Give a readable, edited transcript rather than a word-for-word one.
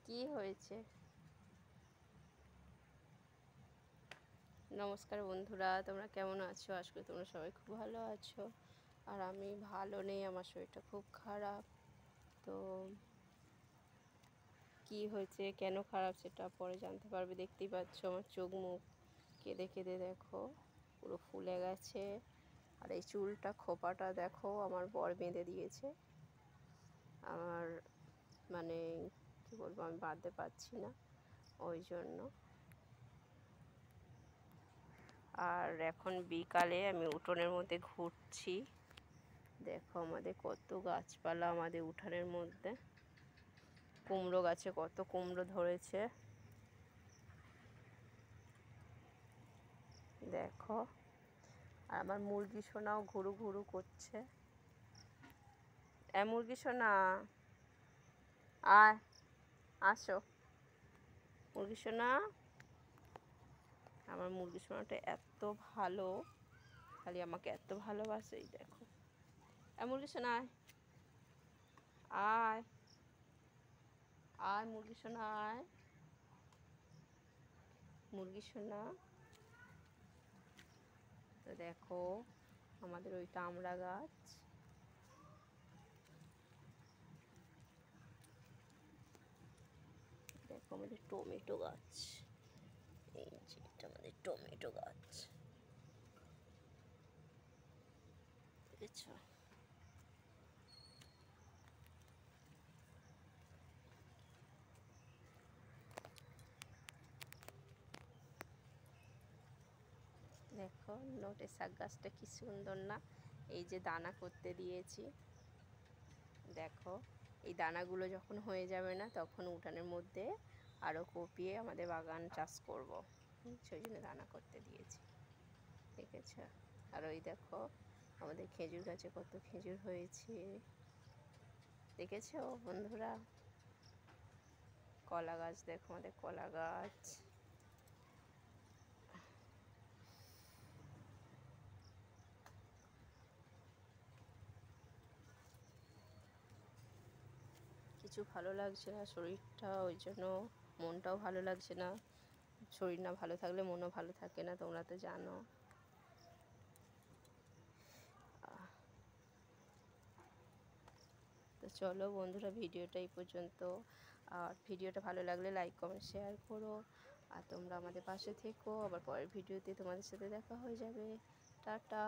কি হয়েছে? নমস্কার বন্ধুরা, তোমরা কেমন আছো? আশা করি তোমরা সবাই খুব ভালো আছো। আর আমি ভালো নেই, আমার শরীরটা খুব খারাপ। তো কি হয়েছে, কেন খারাপ সেটা পরে জানতে পারবে। দেখতেই পাচ্ছ আমার চোখ মুখ কেঁদে কেঁদে দেখো পুরো ফুলে গেছে। আর এই চুলটা খোপাটা দেখো আমার বর বেঁধে দিয়েছে। আমার মানে কি বলবো, আমি বাঁধতে পারছি না, ওই জন্য। আর এখন বিকালে আমি উঠোনের মধ্যে ঘুরছি। দেখো আমাদের কত গাছপালা আমাদের উঠানের মধ্যে। কুমড়ো গাছে কত কুমড়ো ধরেছে দেখো। আর আমার মুরগি সোনাও ঘুরু ঘুরু করছে। মুরগি সোনা আয়, আসো মুরগি সোনা। আমার মুরগি সোনাটা এত ভালো, খালি আমাকে এত ভালোবাসে। দেখো মুরগি সোনা আয়, আয় আয় মুরগি সোনা আয়, মুরগি সোনা। তো দেখো আমাদের ওইটা আমড়া গাছ, দেখো আমাদের টমেটো গাছ, এই যে এটা আমাদের টমেটো গাছ, দেখেছো? দেখো নোটে শাক গাছটা কি সুন্দর না? এই যে দানা করতে দিয়েছি, দেখো এই দানাগুলো যখন হয়ে যাবে না, তখন উঠানের মধ্যে আরও কপিয়ে আমাদের বাগান চাষ করব, সেই জন্য দানা করতে দিয়েছি, দেখেছ? আর ওই দেখো আমাদের খেজুর গাছে কত খেজুর হয়েছে, দেখেছো বন্ধুরা? কলা গাছ দেখো, আমাদের কলা গাছ। কিছু ভালো লাগছে না শরীরটা, ওই জন্য মনটাও ভালো লাগছে না। শরীর না ভালো থাকলে মনও ভালো থাকে না, তোমরা তো জানো। তো চলো বন্ধুরা, ভিডিওটা এই পর্যন্ত। আর ভিডিওটা ভালো লাগলে লাইক কমেন্ট শেয়ার করো। আর তোমরা আমাদের পাশে থেকো, আবার পরের ভিডিওতে তোমাদের সাথে দেখা হয়ে যাবে। টাটা।